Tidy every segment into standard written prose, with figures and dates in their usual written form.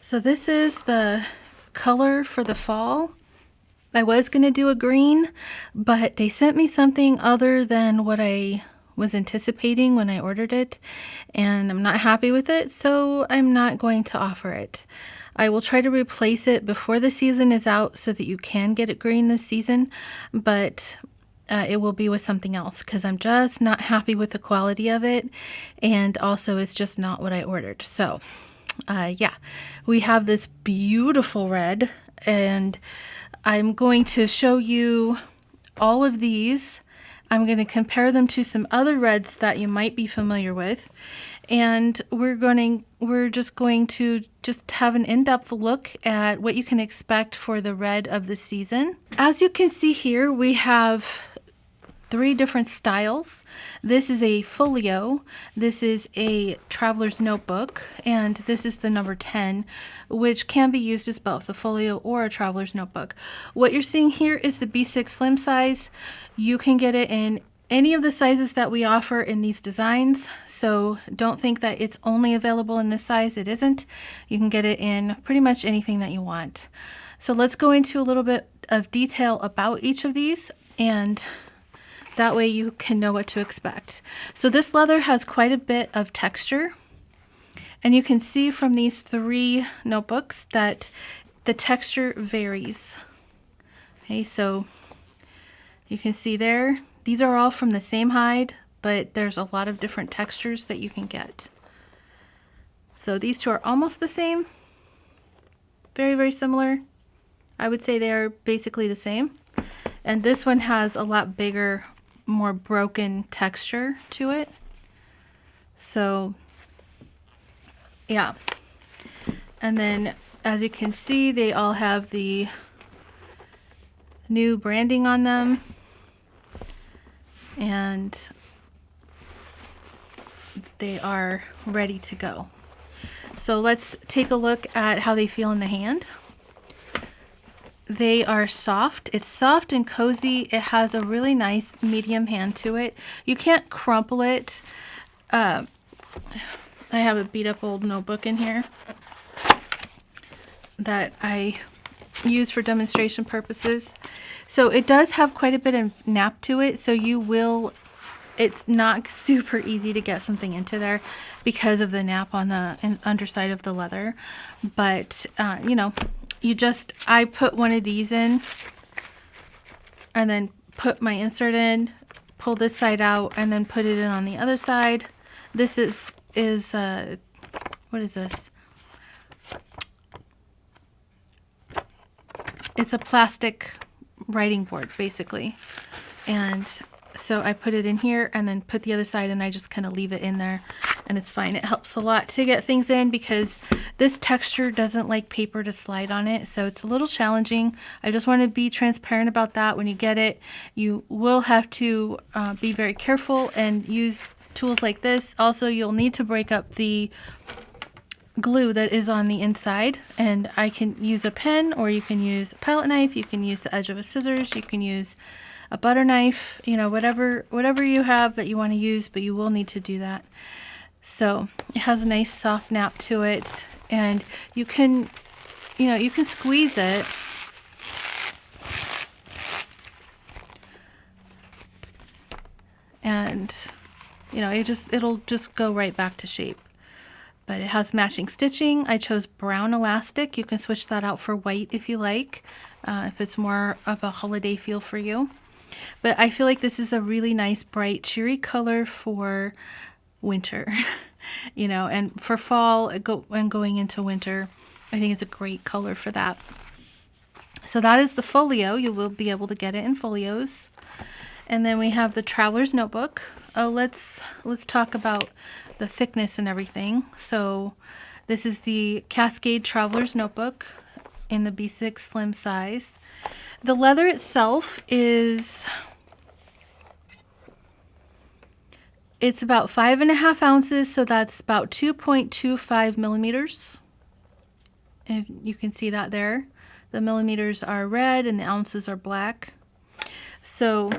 So this is the color for the fall. I was going to do a green, but they sent me something other than what I was anticipating when I ordered it, and I'm not happy with it, so I'm not going to offer it. I will try to replace it before the season is out so that you can get it green this season, but it will be with something else because I'm just not happy with the quality of it, and also it's just not what I ordered. So yeah, we have this beautiful red, and I'm going to show you all of these. I'm going to compare them to some other reds that you might be familiar with, and we're just going to have an in-depth look at what you can expect for the red of the season. As you can see here, we have 3 different styles. This is a folio, this is a traveler's notebook, and this is the number 10, which can be used as both a folio or a traveler's notebook. What you're seeing here is the B6 slim size. You can get it in any of the sizes that we offer in these designs, so don't think that it's only available in this size. It isn't. You can get it in pretty much anything that you want. So let's go into a little bit of detail about each of these, and that way you can know what to expect. So this leather has quite a bit of texture, and you can see from these 3 notebooks that the texture varies. Okay, so you can see there, these are all from the same hide, but there's a lot of different textures that you can get. So these 2 are almost the same, very, very similar. I would say they are basically the same. And this one has a lot bigger, more broken texture to it. So yeah, and then as you can see, they all have the new branding on them, and they are ready to go. So let's take a look at how they feel in the hand. They are soft. It's soft and cozy. It has a really nice medium hand to it. You can't crumple it. I have a beat up old notebook in here that I use for demonstration purposes. So it does have quite a bit of nap to it, so it's not super easy to get something into there because of the nap on the underside of the leather. But you know, I put one of these in and then put my insert in, pull this side out, and then put it in on the other side. This is what is this? It's a plastic writing board, basically. And so I put it in here and then put the other side, and I just kind of leave it in there, and it's fine. It helps a lot to get things in because this texture doesn't like paper to slide on it, so it's a little challenging. I just want to be transparent about that. When you get it, you will have to be very careful and use tools like this. Also, you'll need to break up the glue that is on the inside, and I can use a pen, or you can use a palette knife, you can use the edge of a scissors, you can use a butter knife, you know, whatever you have that you want to use, but you will need to do that. So it has a nice soft nap to it, and you can squeeze it and it'll just go right back to shape. But it has matching stitching. I chose brown elastic. You can switch that out for white if you like, if it's more of a holiday feel for you. But I feel like this is a really nice, bright, cheery color for winter, and for fall and going into winter, I think it's a great color for that. So that is the folio. You will be able to get it in folios. And then we have the traveler's notebook. Oh, let's talk about the thickness and everything. So this is the Cascade Traveler's Notebook in the B6 slim size. The leather itself it's about 5.5 ounces, so that's about 2.25 millimeters. If you can see that there. The millimeters are red and the ounces are black. So,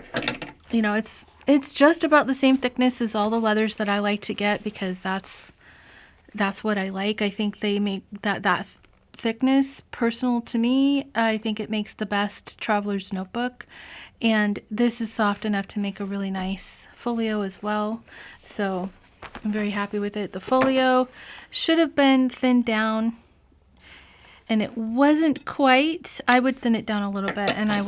it's just about the same thickness as all the leathers that I like to get because that's what I like. I think they make that thickness, personal to me, I think it makes the best traveler's notebook. And this is soft enough to make a really nice folio as well. So I'm very happy with it. The folio should have been thinned down, and it wasn't quite. I would thin it down a little bit, and I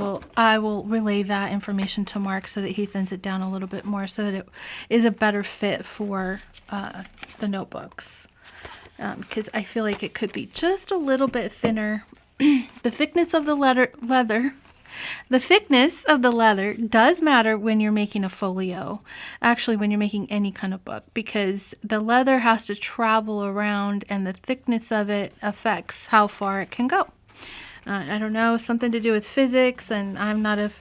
will relay that information to Mark so that he thins it down a little bit more so that it is a better fit for the notebooks. Because I feel like it could be just a little bit thinner. The thickness of the the thickness of the leather does matter when you're making a folio. Actually, when you're making any kind of book, because the leather has to travel around, and the thickness of it affects how far it can go. I don't know, something to do with physics, and I'm not a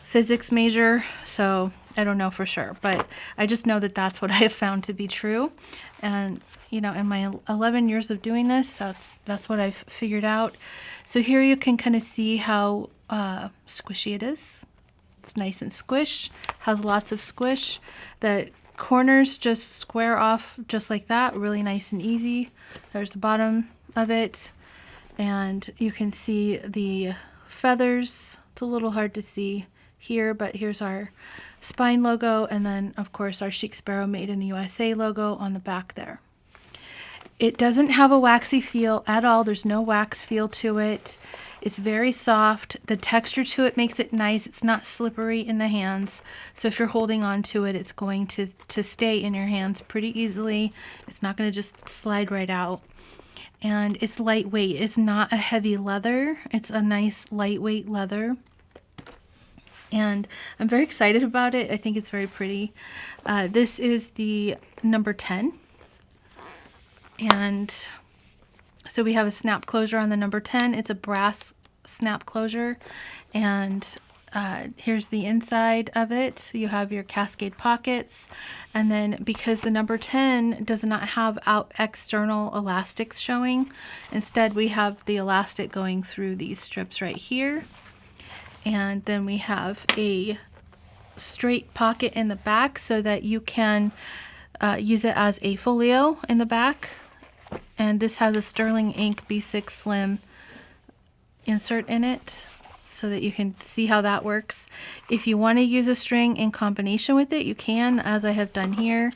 physics major, so I don't know for sure. But I just know that that's what I have found to be true. And in my 11 years of doing this, that's what I've figured out. So here you can kind of see how squishy it is. It's nice and squish, has lots of squish. The corners just square off just like that, really nice and easy. There's the bottom of it, and you can see the feathers. It's a little hard to see here, but here's our spine logo, and then of course our Chic Sparrow Made in the USA logo on the back there. It doesn't have a waxy feel at all. There's no wax feel to it. It's very soft. The texture to it makes it nice. It's not slippery in the hands. So if you're holding on to it, it's going to stay in your hands pretty easily. It's not going to just slide right out. And it's lightweight. It's not a heavy leather. It's a nice lightweight leather. And I'm very excited about it. I think it's very pretty. This is the number 10. And so we have a snap closure on the number 10. It's a brass snap closure. And here's the inside of it. You have your cascade pockets. And then because the number 10 does not have external elastics showing, instead we have the elastic going through these strips right here. And then we have a straight pocket in the back so that you can use it as a folio in the back. And this has a Sterling Ink B6 Slim insert in it so that you can see how that works. If you want to use a string in combination with it, you can, as I have done here.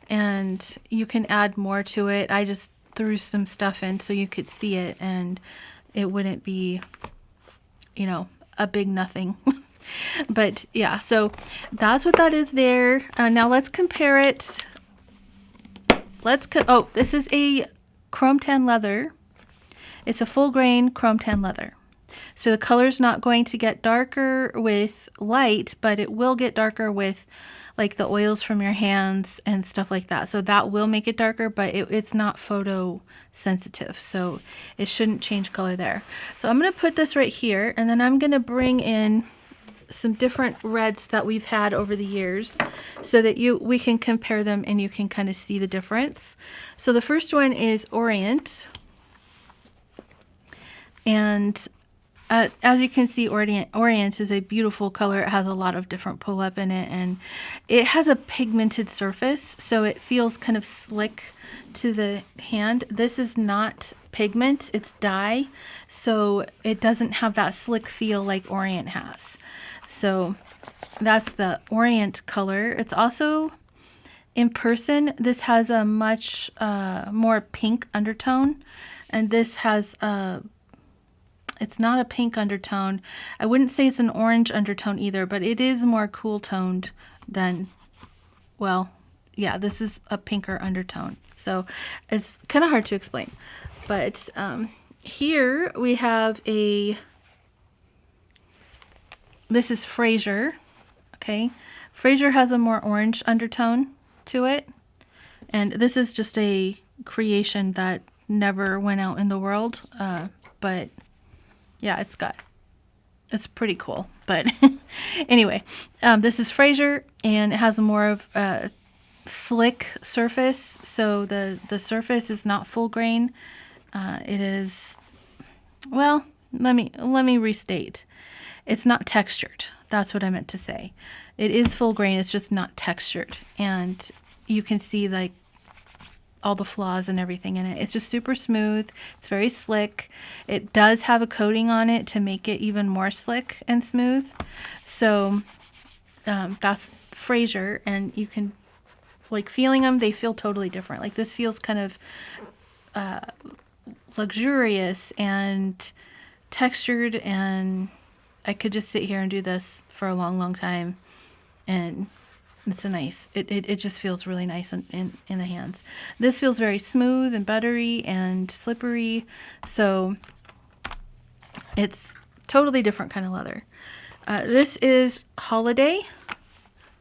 And you can add more to it. I just threw some stuff in so you could see it, and it wouldn't be, a big nothing. But yeah, so that's what that is there. Now let's compare it. This is a chrome tan leather. It's a full grain chrome tan leather. So the color's not going to get darker with light, but it will get darker with like the oils from your hands and stuff like that. So that will make it darker, but it's not photo sensitive. So it shouldn't change color there. So I'm going to put this right here, and then I'm going to bring in some different reds that we've had over the years so that we can compare them and you can kind of see the difference. So the first one is Orient. And as you can see, Orient is a beautiful color. It has a lot of different pull-up in it, and it has a pigmented surface, so it feels kind of slick to the hand. This is not pigment, it's dye, so it doesn't have that slick feel like Orient has. So that's the Orient color. It's also, in person, this has a much more pink undertone, and this has it's not a pink undertone. I wouldn't say it's an orange undertone either, but it is more cool toned than, well, yeah, this is a pinker undertone. So it's kind of hard to explain. But here we have this is Fraser, okay? Fraser has a more orange undertone to it. And this is just a creation that never went out in the world, but yeah, it's pretty cool. But anyway, this is Fraser, and it has a more of a slick surface. So the surface is not full grain. It is, well, let me restate. It's not textured. That's what I meant to say. It is full grain. It's just not textured, and you can see like all the flaws and everything in it. It's just super smooth. It's very slick. It does have a coating on it to make it even more slick and smooth. So that's Fraser, and you can, like, feeling them, they feel totally different. Like, this feels kind of luxurious and textured, and I could just sit here and do this for a long, long time, and it's a nice, it just feels really nice in the hands. This feels very smooth and buttery and slippery, so it's totally different kind of leather. This is Holiday.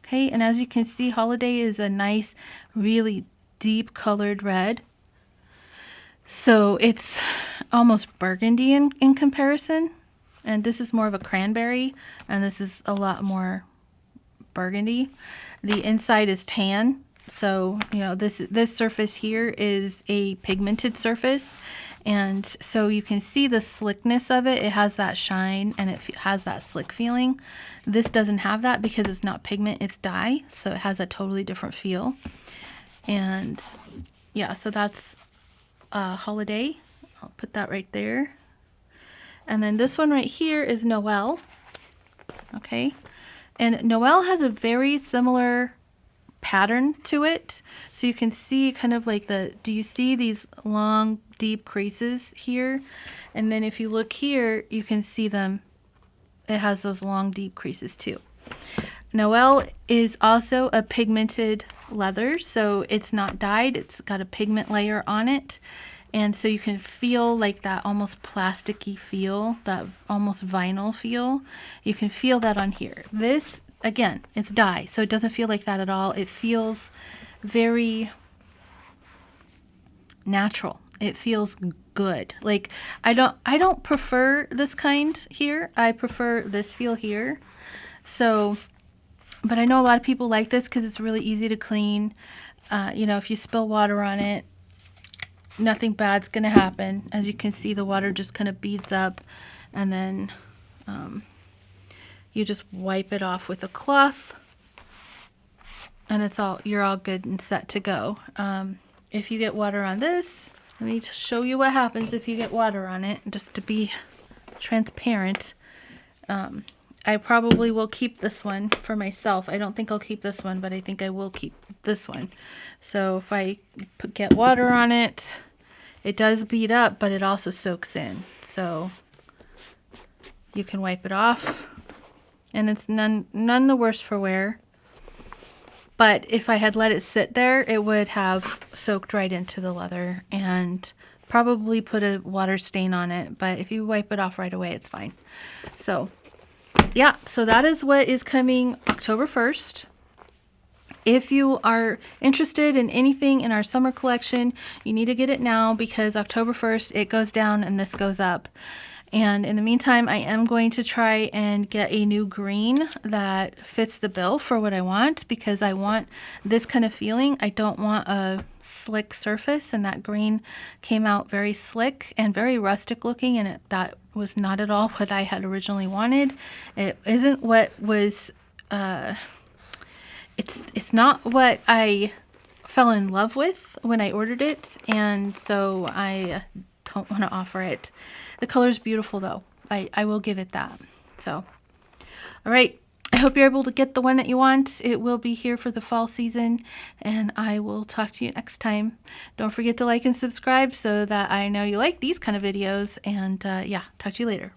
Okay, and as you can see, Holiday is a nice, really deep colored red. So it's almost burgundy in comparison. And this is more of a cranberry, and this is a lot more burgundy. The inside is tan. So, you know, this surface here is a pigmented surface. And so you can see the slickness of it. It has that shine and it has that slick feeling. This doesn't have that because it's not pigment, it's dye. So it has a totally different feel. And yeah, so that's Holiday. I'll put that right there. And then this one right here is Noel. Okay. And Noel has a very similar pattern to it. So you can see kind of like do you see these long, deep creases here? And then if you look here, you can see them. It has those long, deep creases too. Noel is also a pigmented leather, so it's not dyed. It's got a pigment layer on it. And so you can feel like that almost plasticky feel, that almost vinyl feel. You can feel that on here. This, again, it's dye, so it doesn't feel like that at all. It feels very natural. It feels good. Like, I don't prefer this kind here. I prefer this feel here. So, but I know a lot of people like this because it's really easy to clean. You know, if you spill water on it, nothing bad's gonna happen. As you can see, the water just kind of beads up, and then you just wipe it off with a cloth, and you're all good and set to go. If you get water on this, let me show you what happens if you get water on it, just to be transparent. I probably will keep this one for myself. I don't think I'll keep this one, but I think I will keep this one. So if I get water on it, it does bead up, but it also soaks in. So you can wipe it off, and it's none the worse for wear. But if I had let it sit there, it would have soaked right into the leather and probably put a water stain on it. But if you wipe it off right away, it's fine. So yeah, so that is what is coming October 1st. If you are interested in anything in our summer collection, you need to get it now because October 1st, it goes down and this goes up. And in the meantime, I am going to try and get a new green that fits the bill for what I want, because I want this kind of feeling. I don't want a slick surface, and that green came out very slick and very rustic looking, and that was not at all what I had originally wanted. It isn't what was, it's not what I fell in love with when I ordered it, and so I don't want to offer it. The color is beautiful though. I will give it that. So, all right. I hope you're able to get the one that you want. It will be here for the fall season, and I will talk to you next time. Don't forget to like and subscribe so that I know you like these kind of videos, and yeah, talk to you later.